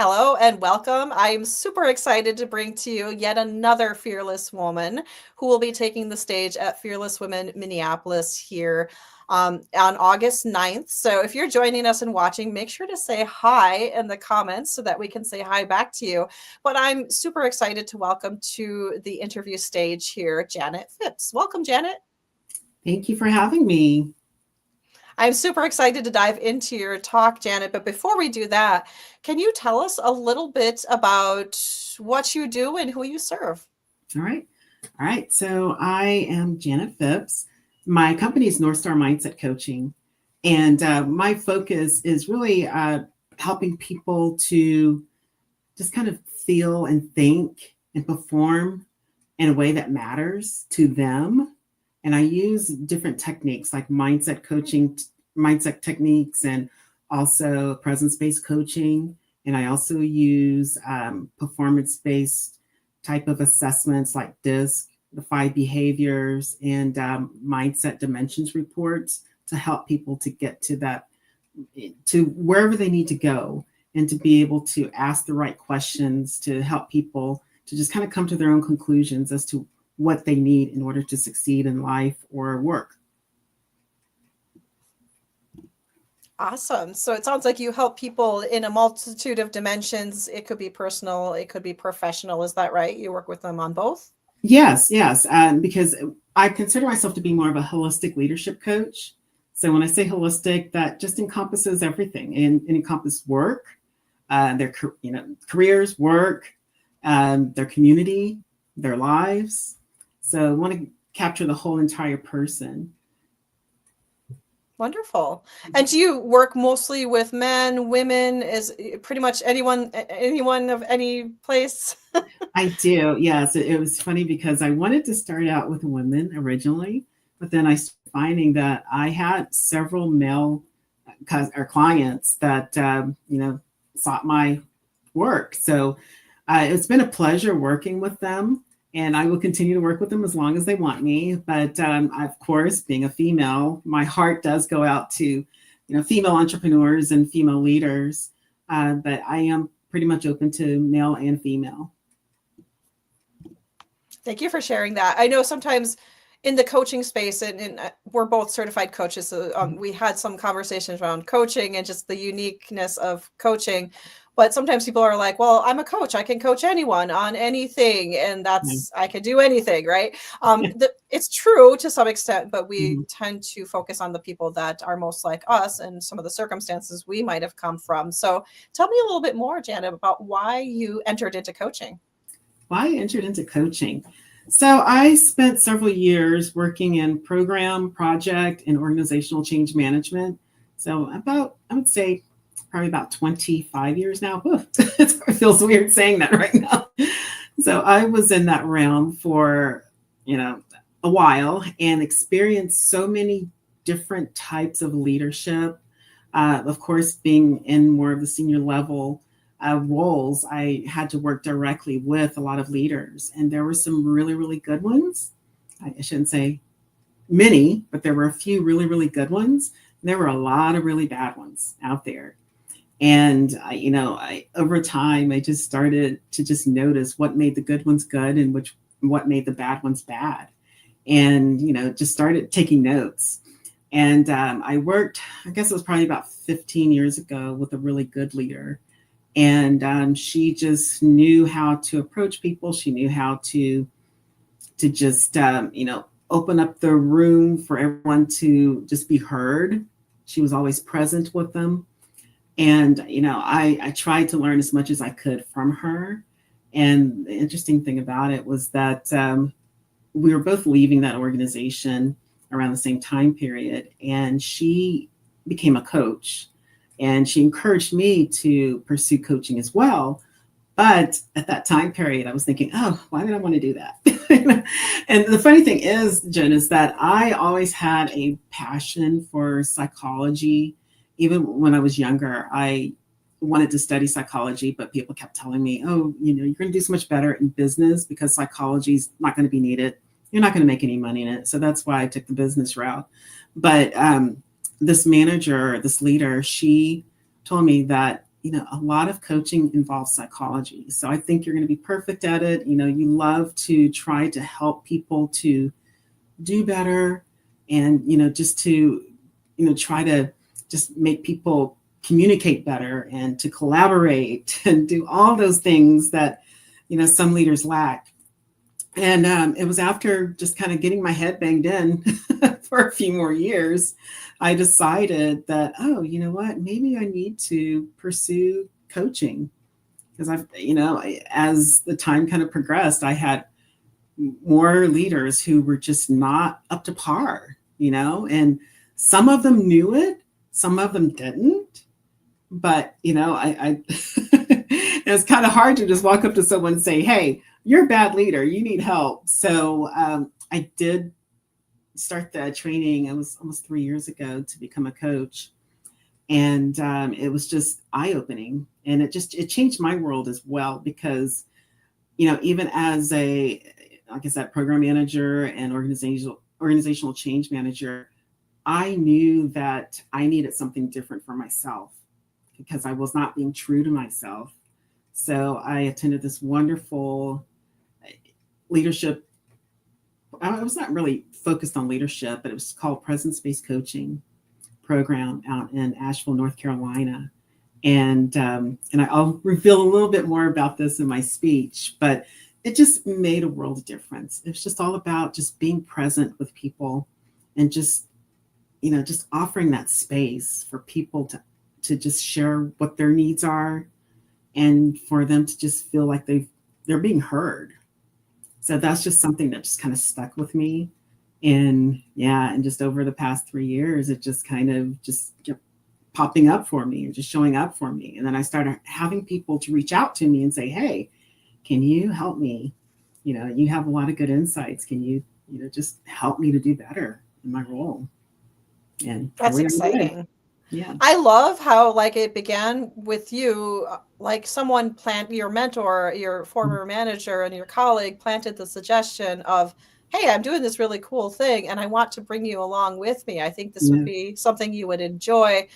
Hello and welcome. I am super excited to bring to you yet another fearless woman who will be taking the stage at Fearless Women Minneapolis here on August 9th. So if you're joining us and watching, make sure to say hi in the comments so that we can say hi back to you. But I'm super excited to welcome to the interview stage here, Janet Phipps. Welcome, Janet. Thank you for having me. I'm super excited to dive into your talk, Janet. But before we do that, can you tell us a little bit about what you do and who you serve? All right. All right. So I am Janet Phipps. My company is North Star Mindset Coaching. And my focus is really helping people to just kind of feel and think and perform in a way that matters to them. And I use different techniques like mindset coaching, mindset techniques, and also presence-based coaching. And I also use performance-based type of assessments like DISC, the 5 behaviors, and mindset dimensions reports to help people to get to that, to wherever they need to go, and to be able to ask the right questions to help people to just kind of come to their own conclusions as to what they need in order to succeed in life or work. Awesome. So it sounds like you help people in a multitude of dimensions. It could be personal, it could be professional. Is that right? You work with them on both? Yes, yes, because I consider myself to be more of a holistic leadership coach. So when I say holistic, that just encompasses everything, and encompasses work, their careers, work, their community, their lives. So I want to capture the whole entire person. Wonderful. And do you work mostly with men, women? Is pretty much anyone of any place? I do, yes. It was funny because I wanted to start out with women originally, but then I started finding that I had several male clients that sought my work. So it's been a pleasure working with them, and I will continue to work with them as long as they want me. But of course, being a female, my heart does go out to female entrepreneurs and female leaders. But I am pretty much open to male and female. Thank you for sharing that. I know sometimes in the coaching space, and we're both certified coaches, so we had some conversations around coaching and just the uniqueness of coaching. But sometimes people are like, well, I'm a coach. I can coach anyone on anything. And I can do anything, right? It's true to some extent, but we tend to focus on the people that are most like us and some of the circumstances we might have come from. So tell me a little bit more, Janet, about why you entered into coaching. Why I entered into coaching. So I spent several years working in program, project, and organizational change management. So I would say, probably about 25 years now. It feels weird saying that right now. So I was in that realm for, a while, and experienced so many different types of leadership. Of course, being in more of the senior level roles, I had to work directly with a lot of leaders, and there were some really, really good ones. I shouldn't say many, but there were a few really, really good ones. And there were a lot of really bad ones out there. And I over time, I just started to just notice what made the good ones good and what made the bad ones bad, and just started taking notes. And I worked, I guess it was probably about 15 years ago, with a really good leader. And she just knew how to approach people. She knew how to just, open up the room for everyone to just be heard. She was always present with them. And, I tried to learn as much as I could from her. And the interesting thing about it was that we were both leaving that organization around the same time period. And she became a coach. And she encouraged me to pursue coaching as well. But at that time period, I was thinking, oh, why did I want to do that? And the funny thing is, Jen, is that I always had a passion for psychology. Even when I was younger, I wanted to study psychology, but people kept telling me, oh, you're going to do so much better in business because psychology is not going to be needed. You're not going to make any money in it. So that's why I took the business route. But this manager, this leader, she told me that a lot of coaching involves psychology. So I think you're going to be perfect at it. You love to try to help people to do better, and, just to, try to just make people communicate better and to collaborate and do all those things that, some leaders lack. And it was after just kind of getting my head banged in for a few more years, I decided that, oh, you know what, maybe I need to pursue coaching. Because as the time kind of progressed, I had more leaders who were just not up to par, and some of them knew it, some of them didn't. But, I it's kind of hard to just walk up to someone and say, hey, you're a bad leader, you need help. So I did start the training. It was almost 3 years ago to become a coach. And it was just eye-opening. And it changed my world as well, because, even as like I said, program manager and organizational change manager, I knew that I needed something different for myself because I was not being true to myself. So I attended this wonderful leadership. I was not really focused on leadership, but it was called Presence-Based Coaching program out in Asheville, North Carolina. And I'll reveal a little bit more about this in my speech, but it just made a world of difference. It's just all about just being present with people and just offering that space for people to just share what their needs are and for them to just feel like they're being heard. So that's just something that just kind of stuck with me. And just over the past 3 years, it just kind of just kept popping up for me and just showing up for me. And then I started having people to reach out to me and say, hey, can you help me? You have a lot of good insights. Can you, just help me to do better in my role? And that's exciting. Yeah. I love how it began with you, someone your mentor, your former manager and your colleague planted the suggestion of, hey, I'm doing this really cool thing and I want to bring you along with me. I think this would be something you would enjoy.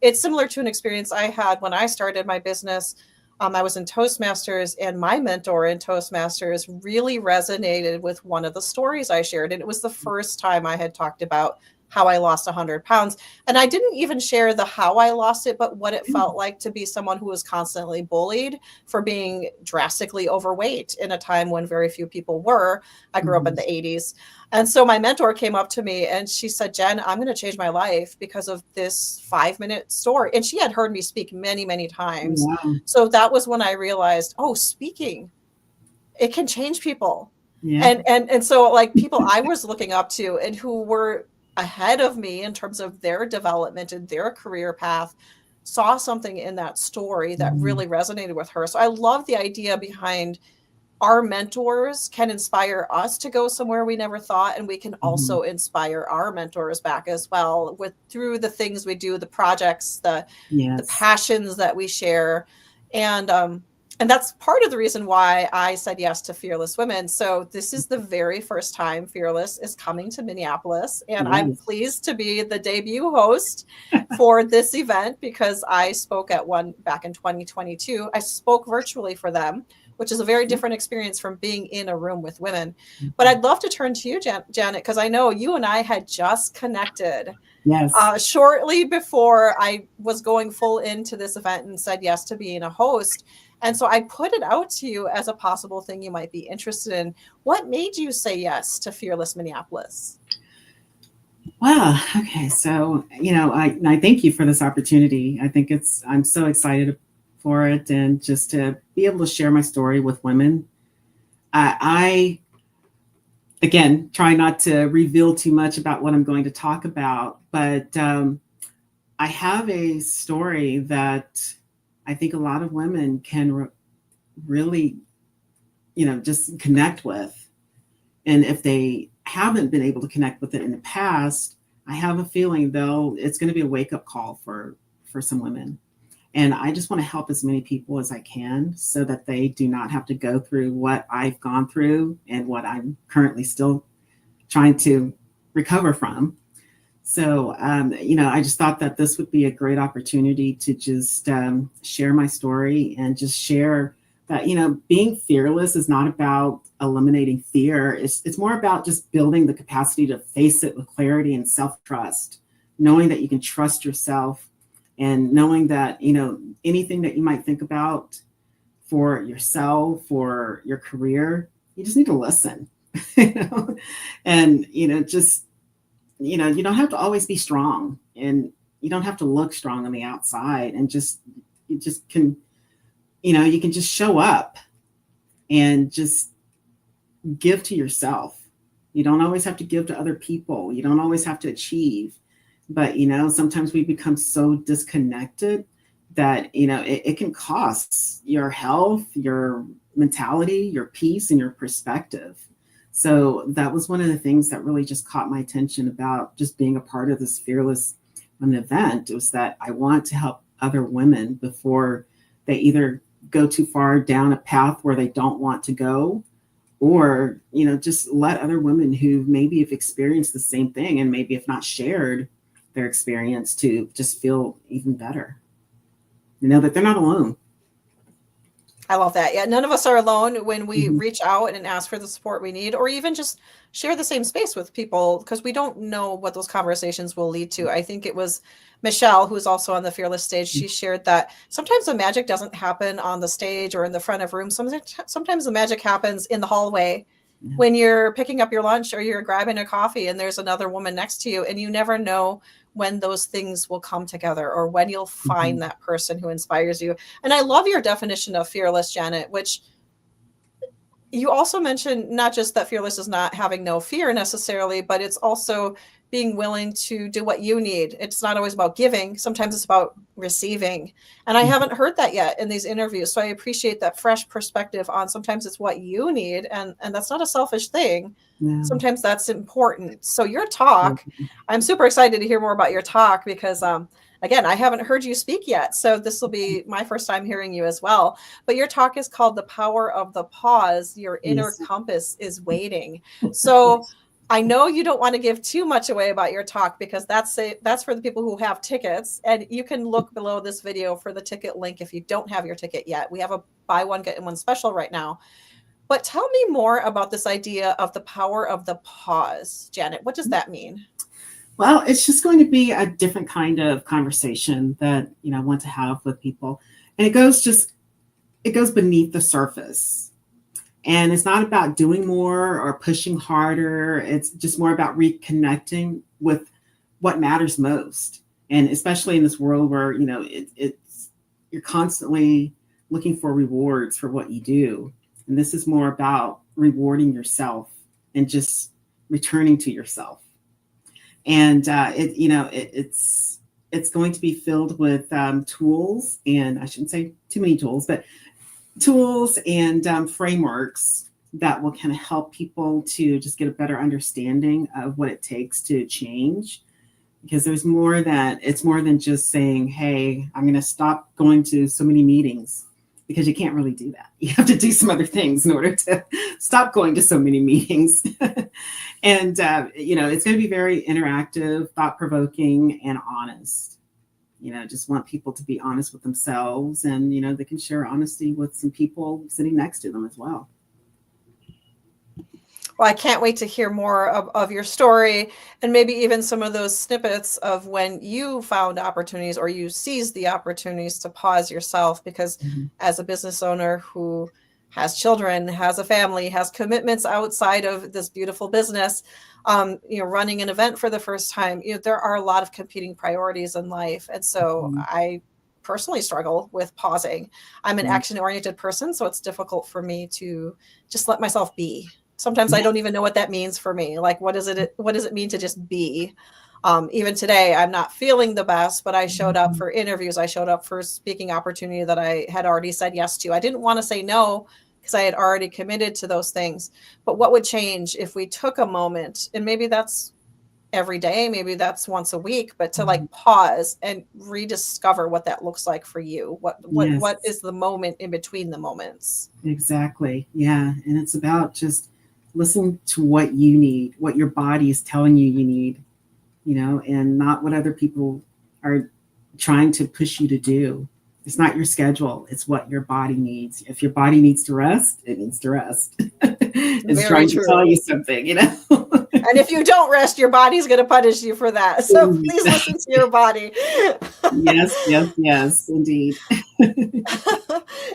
It's similar to an experience I had when I started my business. I was in Toastmasters, and my mentor in Toastmasters really resonated with one of the stories I shared. And it was the first time I had talked about how I lost 100 pounds. And I didn't even share the how I lost it, but what it felt like to be someone who was constantly bullied for being drastically overweight in a time when very few people were. I grew up in the 80s. And so my mentor came up to me and she said, Jenn, I'm going to change my life because of this 5-minute story. And she had heard me speak many, many times. Wow. So that was when I realized, speaking, it can change people. Yeah. And so people I was looking up to and who were ahead of me in terms of their development and their career path saw something in that story that really resonated with her. So I love the idea behind our mentors can inspire us to go somewhere we never thought, and we can also inspire our mentors back as well through the things we do, the projects, the passions that we share. And that's part of the reason why I said yes to Fearless Women. So this is the very first time Fearless is coming to Minneapolis. And I'm pleased to be the debut host for this event because I spoke at one back in 2022. I spoke virtually for them, which is a very different experience from being in a room with women. But I'd love to turn to you, Janet, because I know you and I had just connected shortly before I was going full into this event and said yes to being a host. And so I put it out to you as a possible thing you might be interested in. What made you say yes to Fearless Minneapolis? Well, okay. So, I thank you for this opportunity. I think I'm so excited for it, and just to be able to share my story with women. I again, try not to reveal too much about what I'm going to talk about, but I have a story that I think a lot of women can really, just connect with. And if they haven't been able to connect with it in the past, I have a feeling it's going to be a wake-up call for some women. And I just want to help as many people as I can so that they do not have to go through what I've gone through and what I'm currently still trying to recover from. So, I just thought that this would be a great opportunity to just share my story and just share that, being fearless is not about eliminating fear. It's more about just building the capacity to face it with clarity and self-trust, knowing that you can trust yourself and knowing that, anything that you might think about for yourself or your career, you just need to listen, you know, and, just you don't have to always be strong, and you don't have to look strong on the outside, and you just can, you can just show up and just give to yourself. You don't always have to give to other people. You don't always have to achieve, but, sometimes we become so disconnected that, it can cost your health, your mentality, your peace, and your perspective. So that was one of the things that really just caught my attention about just being a part of this Fearless Women event. It was that I want to help other women before they either go too far down a path where they don't want to go, or, just let other women who maybe have experienced the same thing and maybe if not shared their experience to just feel even better. That they're not alone. I love that. Yeah, none of us are alone when we Mhm. reach out and ask for the support we need, or even just share the same space with people, because we don't know what those conversations will lead to. I think it was Michelle, who's also on the Fearless stage. She shared that sometimes the magic doesn't happen on the stage or in the front of room. Sometimes the magic happens in the hallway Yeah. when you're picking up your lunch or you're grabbing a coffee and there's another woman next to you, and you never know when those things will come together or when you'll find Mhm. that person who inspires you. And I love your definition of fearless, Janet, which you also mentioned not just that fearless is not having no fear necessarily, but it's also being willing to do what you need. It's not always about giving. Sometimes it's about receiving. And I haven't heard that yet in these interviews. So I appreciate that fresh perspective on sometimes it's what you need. And that's not a selfish thing. Yeah. Sometimes that's important. So your talk, I'm super excited to hear more about your talk because again, I haven't heard you speak yet. So this will be my first time hearing you as well. But your talk is called The Power of the Pause. Your inner Yes. compass is waiting. So Yes. I know you don't want to give too much away about your talk because that's for the people who have tickets. And you can look below this video for the ticket link if you don't have your ticket yet. We have a buy one, get one special right now. But tell me more about this idea of the power of the pause, Janet. What does that mean? Well, it's just going to be a different kind of conversation that, I want to have with people. And it goes beneath the surface. And it's not about doing more or pushing harder. It's just more about reconnecting with what matters most. And especially in this world where, it's you're constantly looking for rewards for what you do. And this is more about rewarding yourself and just returning to yourself. And it's going to be filled with tools, and I shouldn't say too many tools, but tools and frameworks that will kind of help people to just get a better understanding of what it takes to change. Because it's more than just saying, hey, I'm going to stop going to so many meetings, because you can't really do that. You have to do some other things in order to stop going to so many meetings. And, it's going to be very interactive, thought-provoking, and honest. Just want people to be honest with themselves, and, they can share honesty with some people sitting next to them as well. Well, I can't wait to hear more of your story, and maybe even some of those snippets of when you found opportunities or you seized the opportunities to pause yourself. Because Mhm. as a business owner who has children, has a family, has commitments outside of this beautiful business, running an event for the first time, there are a lot of competing priorities in life. And so Mhm. I personally struggle with pausing. I'm an Yeah. action-oriented person, so it's difficult for me to just let myself be. Sometimes I Yeah. don't even know what that means for me. Like, what does it mean to just be? Even today, I'm not feeling the best, but I showed up Mhm. for interviews. I showed up for speaking opportunity that I had already said yes to. I didn't want to say no because I had already committed to those things. But what would change if we took a moment, and maybe that's every day, maybe that's once a week, but to like pause and rediscover what that looks like for you. What Yes, is the moment in between the moments? exactly. Yeah. And it's about just listening to what you need, what your body is telling you you need. and not what other people are trying to push you to do. It's not your schedule. It's what your body needs. If your body needs to rest, it needs to rest. It's Very trying true. to tell you something. And if you don't rest, your body's going to punish you for that. So please listen to your body. Yes, indeed.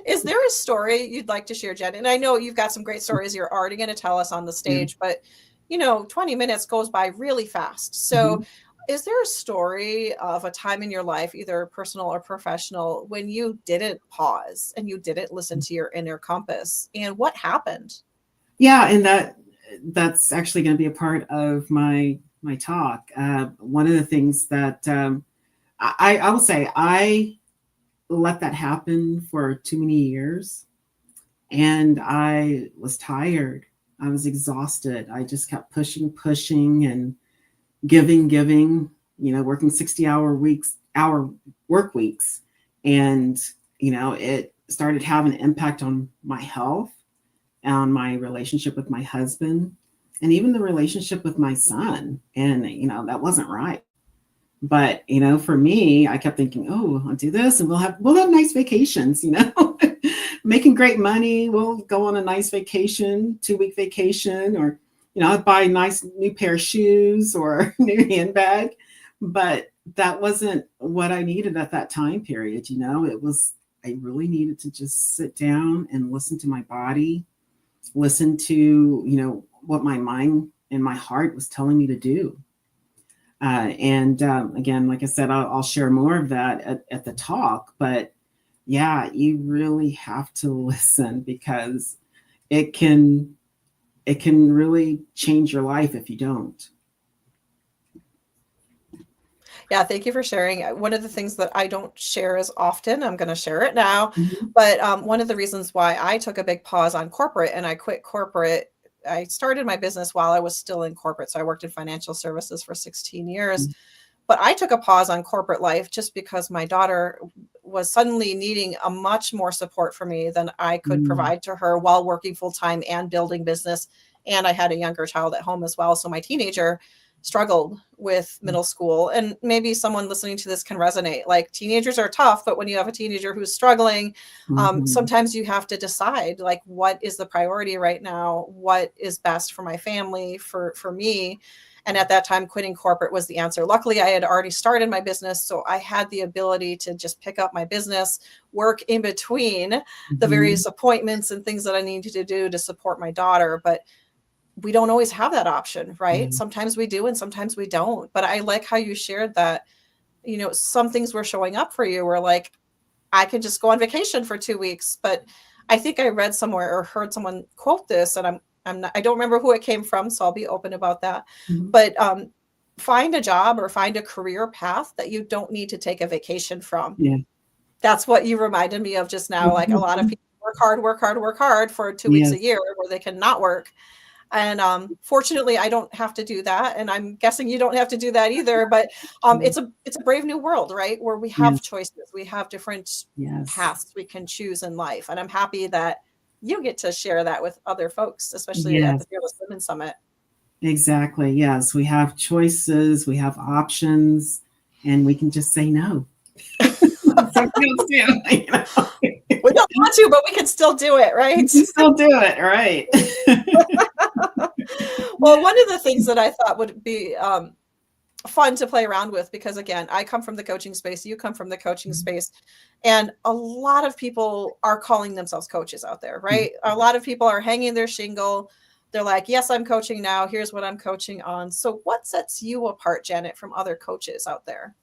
Is there a story you'd like to share, Jen? And I know you've got some great stories you're already going to tell us on the stage, but 20 minutes goes by really fast. So is there a story of a time in your life, either personal or professional, when you didn't pause and you didn't listen to your inner compass? And what happened? Yeah, and that's actually going to be a part of my talk. One of the things that I will say, I let that happen for too many years, and I was tired. I was exhausted. I just kept pushing and giving, working 60-hour work weeks. And, it started having an impact on my health, on my relationship with my husband, and even the relationship with my son. And, that wasn't right. But, for me, I kept thinking, oh, I'll do this and we'll have nice vacations, making great money. We'll go on a nice vacation, 2-week vacation, or, I'd buy a nice new pair of shoes or new handbag. But that wasn't what I needed at that time period. I really needed to just sit down and listen to my body, listen to, what my mind and my heart was telling me to do. Again, like I said, I'll share more of that at the talk, but yeah, you really have to listen, because it can really change your life if you don't. Yeah, thank you for sharing. One of the things that I don't share as often, I'm going to share it now, but one of the reasons why I took a big pause on corporate and I quit corporate, I started my business while I was still in corporate. So I worked in financial services for 16 years, but I took a pause on corporate life just because my daughter was suddenly needing a much more support from me than I could provide to her while working full time and building business. And I had a younger child at home as well. So my teenager struggled with middle school, and maybe someone listening to this can resonate. Like, teenagers are tough, but when you have a teenager who's struggling, sometimes you have to decide, like, what is the priority right now? What is best for my family, for me? And at that time, quitting corporate was the answer. Luckily, I had already started my business, so I had the ability to just pick up my business, work in between the various appointments and things that I needed to do to support my daughter. But we don't always have that option, right? Sometimes we do and sometimes we don't. But I like how you shared that, some things were showing up for you where, like, I could just go on vacation for 2 weeks. But I think I read somewhere or heard someone quote this, and I don't remember who it came from, so I'll be open about that. But find a job or find a career path that you don't need to take a vacation from. That's what you reminded me of just now. Like, a lot of people work hard for 2 weeks a year where they cannot work. And fortunately, I don't have to do that. And I'm guessing you don't have to do that either. But it's a brave new world, right? Where we have choices. We have different paths we can choose in life. And I'm happy that you get to share that with other folks, especially at the Fearless Women Summit. Exactly. Yes. We have choices, we have options, and we can just say no. Some people do, We don't want to, but we can still do it, right? We can still do it, right? Well, one of the things that I thought would be fun to play around with, because again, I come from the coaching space, you come from the coaching space, and a lot of people are calling themselves coaches out there, right? A lot of people are hanging their shingle. They're like, yes, I'm coaching now. Here's what I'm coaching on. So what sets you apart, Janet, from other coaches out there?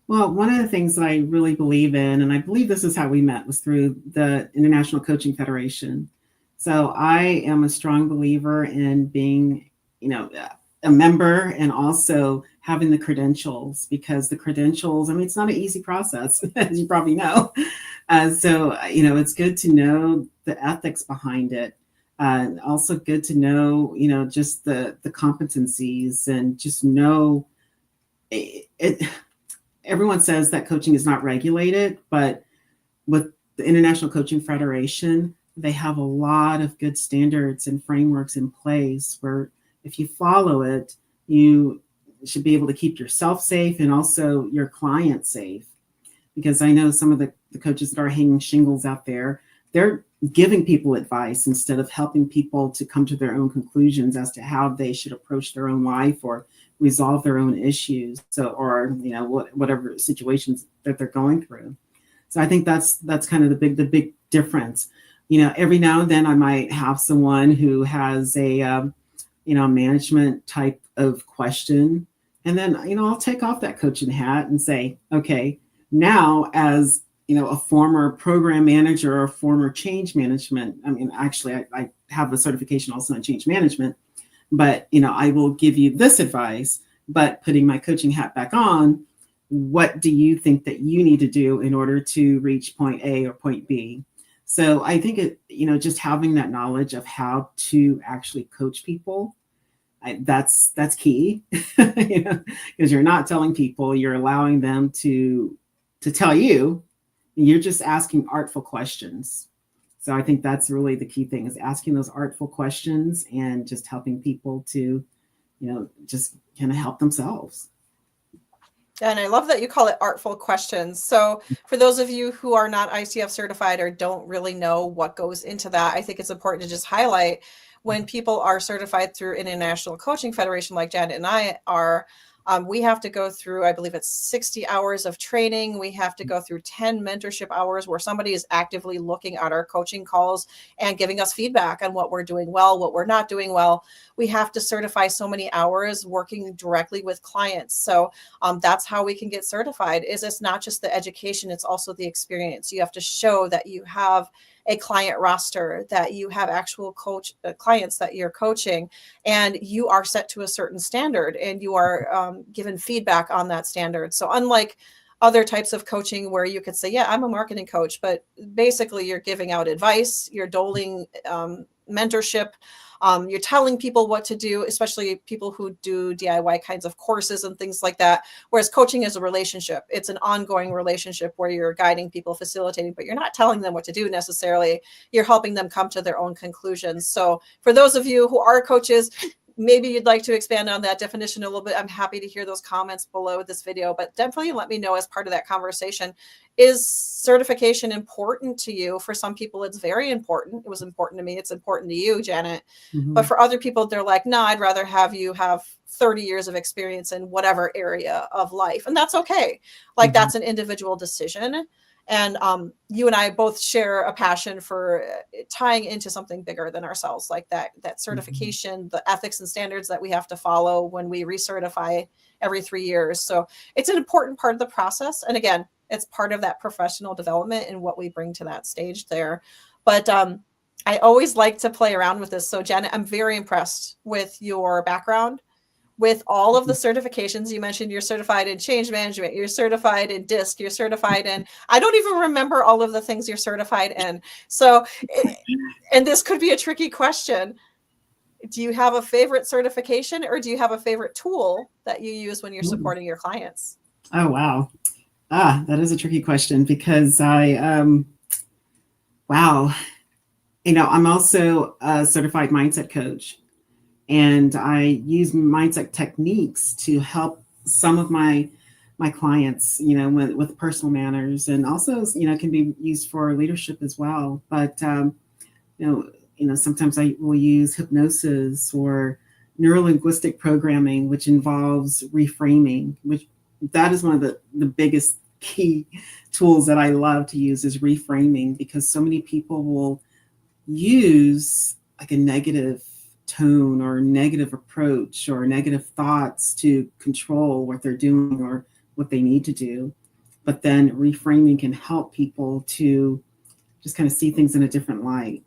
Well, one of the things that I really believe in, and I believe this is how we met, was through the International Coaching Federation. So I am a strong believer in being, a member, and also having the credentials, because the credentials, it's not an easy process, as you probably know. So, it's good to know the ethics behind it. Also good to know, just the competencies, and just know it. Everyone says that coaching is not regulated, but with the International Coaching Federation, they have a lot of good standards and frameworks in place where if you follow it, you should be able to keep yourself safe and also your client safe. Because I know some of the coaches that are hanging shingles out there, they're giving people advice instead of helping people to come to their own conclusions as to how they should approach their own life or resolve their own issues. So, or, whatever situations that they're going through. So I think that's kind of the big difference. Every now and then I might have someone who has a, management type of question. And then, I'll take off that coaching hat and say, okay, now as, a former program manager or former change management. I mean, actually, I have a certification also in change management, but, I will give you this advice, but putting my coaching hat back on, what do you think that you need to do in order to reach point A or point B? So I think just having that knowledge of how to actually coach people, that's key, because you're not telling people, you're allowing them to tell you, you're just asking artful questions. So I think that's really the key thing, is asking those artful questions and just helping people to, just kind of help themselves. And I love that you call it artful questions. So for those of you who are not ICF certified or don't really know what goes into that, I think it's important to just highlight, when people are certified through an international coaching federation like Janet and I are, we have to go through, I believe it's 60 hours of training. We have to go through 10 mentorship hours where somebody is actively looking at our coaching calls and giving us feedback on what we're doing well, what we're not doing well. We have to certify so many hours working directly with clients. So that's how we can get certified. It's not just the education, it's also the experience. You have to show that you have a client roster, that you have actual clients that you're coaching, and you are set to a certain standard, and you are given feedback on that standard. So unlike other types of coaching where you could say, yeah, I'm a marketing coach, but basically you're giving out advice, you're doling mentorship, you're telling people what to do, especially people who do DIY kinds of courses and things like that. Whereas coaching is a relationship. It's an ongoing relationship where you're guiding people, facilitating, but you're not telling them what to do necessarily. You're helping them come to their own conclusions. So for those of you who are coaches, maybe you'd like to expand on that definition a little bit. I'm happy to hear those comments below this video, but definitely let me know as part of that conversation. Is certification important to you? For some people, it's very important. It was important to me. It's important to you, Janet. Mm-hmm. But for other people, they're like, no, I'd rather have you have 30 years of experience in whatever area of life. And that's okay. Like, mm-hmm. That's an individual decision. And you and I both share a passion for tying into something bigger than ourselves, like that certification, mm-hmm. the ethics and standards that we have to follow when we recertify every 3 years. So it's an important part of the process. And again, it's part of that professional development and what we bring to that stage there. But I always like to play around with this. So Janet, I'm very impressed with your background. With all of the certifications you mentioned, you're certified in change management, you're certified in DISC, you're certified in, I don't even remember all of the things you're certified in. So, and this could be a tricky question. Do you have a favorite certification, or do you have a favorite tool that you use when you're supporting your clients? Oh, wow. That is a tricky question, because I'm also a certified mindset coach. And I use mindset techniques to help some of my clients, with personal manners, and also, can be used for leadership as well. But, sometimes I will use hypnosis or neuro-linguistic programming, which involves reframing, which that is one of the biggest key tools that I love to use, is reframing, because so many people will use like a negative tone or negative approach or negative thoughts to control what they're doing or what they need to do. But then reframing can help people to just kind of see things in a different light.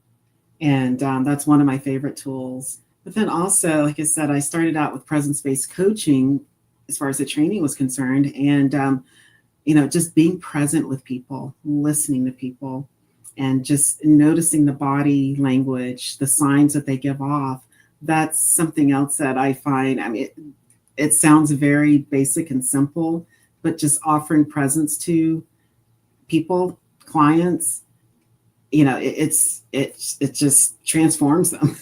And that's one of my favorite tools. But then also, like I said, I started out with presence-based coaching as far as the training was concerned. And, just being present with people, listening to people, and just noticing the body language, the signs that they give off. That's something else that I find, it sounds very basic and simple, but just offering presence to people, clients, it just transforms them.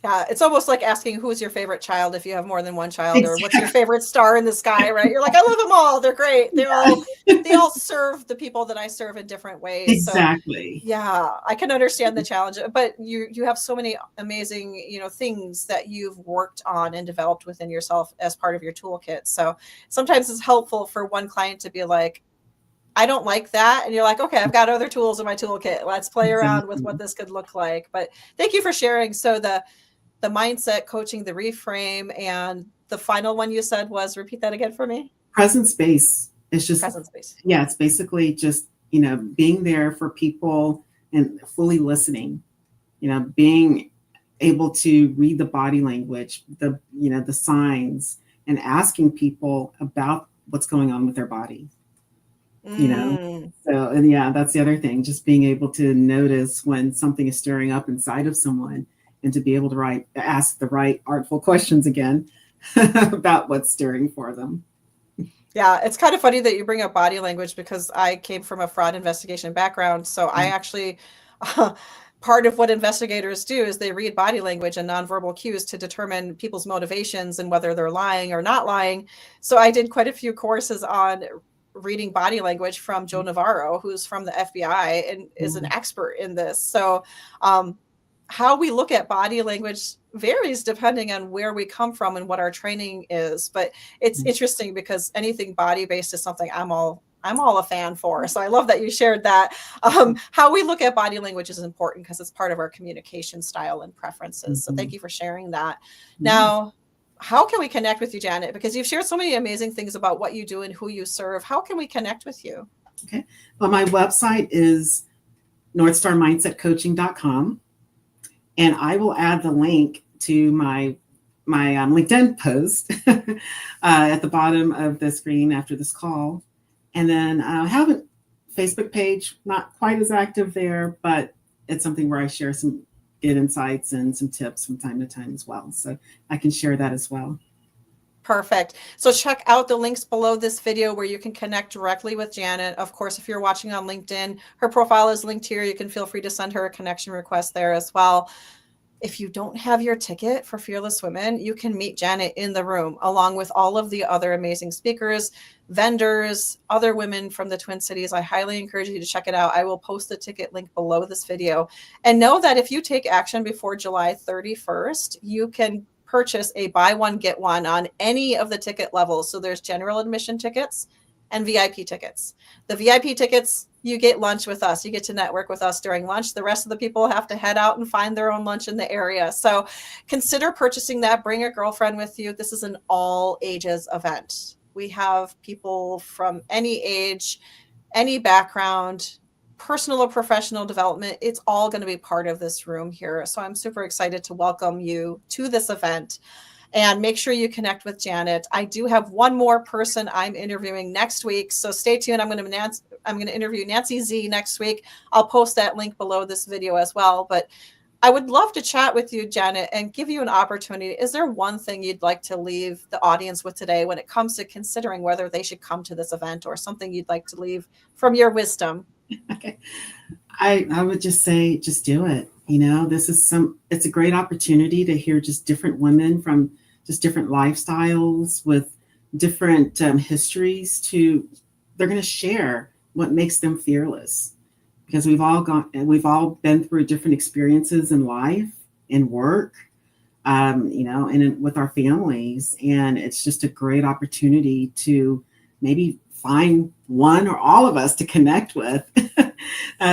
Yeah, it's almost like asking who's your favorite child if you have more than one child, or what's your Exactly. favorite star in the sky, right? You're like, I love them all. They're great. They all serve the people that I serve in different ways. So Exactly. yeah, I can understand the challenge, but you have so many amazing, things that you've worked on and developed within yourself as part of your toolkit. So sometimes it's helpful for one client to be like, I don't like that. And you're like, okay, I've got other tools in my toolkit. Let's play around with what Exactly. this could look like. But thank you for sharing. So the mindset coaching, the reframe, and the final one you said was, repeat that again for me. Present space. It's just, Present space. yeah, it's basically just, being there for people and fully listening, being able to read the body language, the signs, and asking people about what's going on with their body, you know. Mm. So, and yeah, that's the other thing, just being able to notice when something is stirring up inside of someone and to be able to ask the right artful questions again about what's stirring for them. Yeah, it's kind of funny that you bring up body language because I came from a fraud investigation background. So I actually, part of what investigators do is they read body language and nonverbal cues to determine people's motivations and whether they're lying or not lying. So I did quite a few courses on reading body language from Joe Navarro, who's from the FBI and is an expert in this. So, how we look at body language varies depending on where we come from and what our training is. But it's interesting because anything body based is something I'm all a fan for. So I love that you shared that. How we look at body language is important because it's part of our communication style and preferences. So thank you for sharing that. Now, how can we connect with you, Janet? Because you've shared so many amazing things about what you do and who you serve. How can we connect with you? Okay. Well, my website is northstarmindsetcoaching.com. And I will add the link to my LinkedIn post at the bottom of the screen after this call. And then I have a Facebook page, not quite as active there, but it's something where I share some good insights and some tips from time to time as well. So I can share that as well. Perfect. So check out the links below this video where you can connect directly with Janet. Of course, if you're watching on LinkedIn, her profile is linked here. You can feel free to send her a connection request there as well. If you don't have your ticket for Fearless Women, you can meet Janet in the room along with all of the other amazing speakers, vendors, other women from the Twin Cities. I highly encourage you to check it out. I will post the ticket link below this video. And know that if you take action before July 31st, you can purchase a buy one, get one on any of the ticket levels. So there's general admission tickets and VIP tickets. The VIP tickets, you get lunch with us. You get to network with us during lunch. The rest of the people have to head out and find their own lunch in the area. So consider purchasing that. Bring a girlfriend with you. This is an all ages event. We have people from any age, any background, personal or professional development. It's all going to be part of this room here. So I'm super excited to welcome you to this event. And make sure you connect with Janet. I do have one more person I'm interviewing next week, so stay tuned. I'm going to interview Nancy Z next week. I'll post that link below this video as well. But I would love to chat with you, Janet, and give you an opportunity. Is there one thing you'd like to leave the audience with today when it comes to considering whether they should come to this event, or something you'd like to leave from your wisdom? Okay. I would just say, just do it. It's a great opportunity to hear just different women from just different lifestyles with different histories they're going to share what makes them fearless, because we've all been through different experiences in life, in work, and with our families. And it's just a great opportunity to maybe find one or all of us to connect with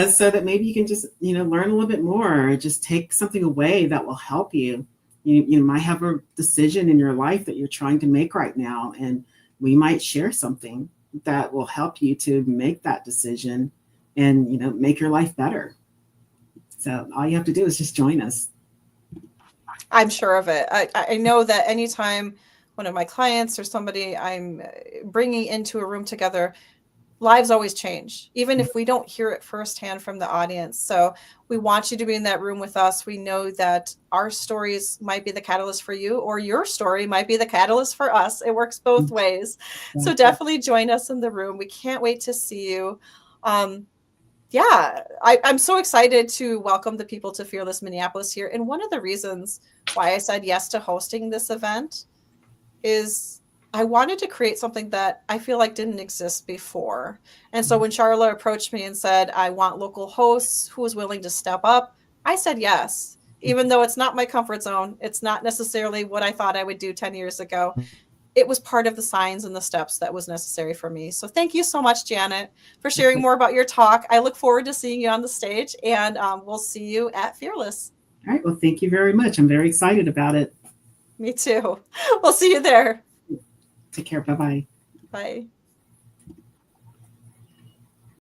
so that maybe you can just, learn a little bit more, or just take something away that will help you. You might have a decision in your life that you're trying to make right now, and we might share something that will help you to make that decision and, make your life better. So all you have to do is just join us. I'm sure of it. I know that anytime one of my clients or somebody I'm bringing into a room together, lives always change, even if we don't hear it firsthand from the audience. So we want you to be in that room with us. We know that our stories might be the catalyst for you, or your story might be the catalyst for us. It works both ways. So definitely join us in the room. We can't wait to see you. I'm so excited to welcome the people to Fearless Minneapolis here. And one of the reasons why I said yes to hosting this event is I wanted to create something that I feel like didn't exist before. And so when Charla approached me and said, I want local hosts who is willing to step up, I said yes, even though it's not my comfort zone. It's not necessarily what I thought I would do 10 years ago. It was part of the signs and the steps that was necessary for me. So thank you so much, Janet, for sharing more about your talk. I look forward to seeing you on the stage, and we'll see you at Fearless. All right. Well, thank you very much. I'm very excited about it. Me too. We'll see you there. Take care. Bye-bye. Bye.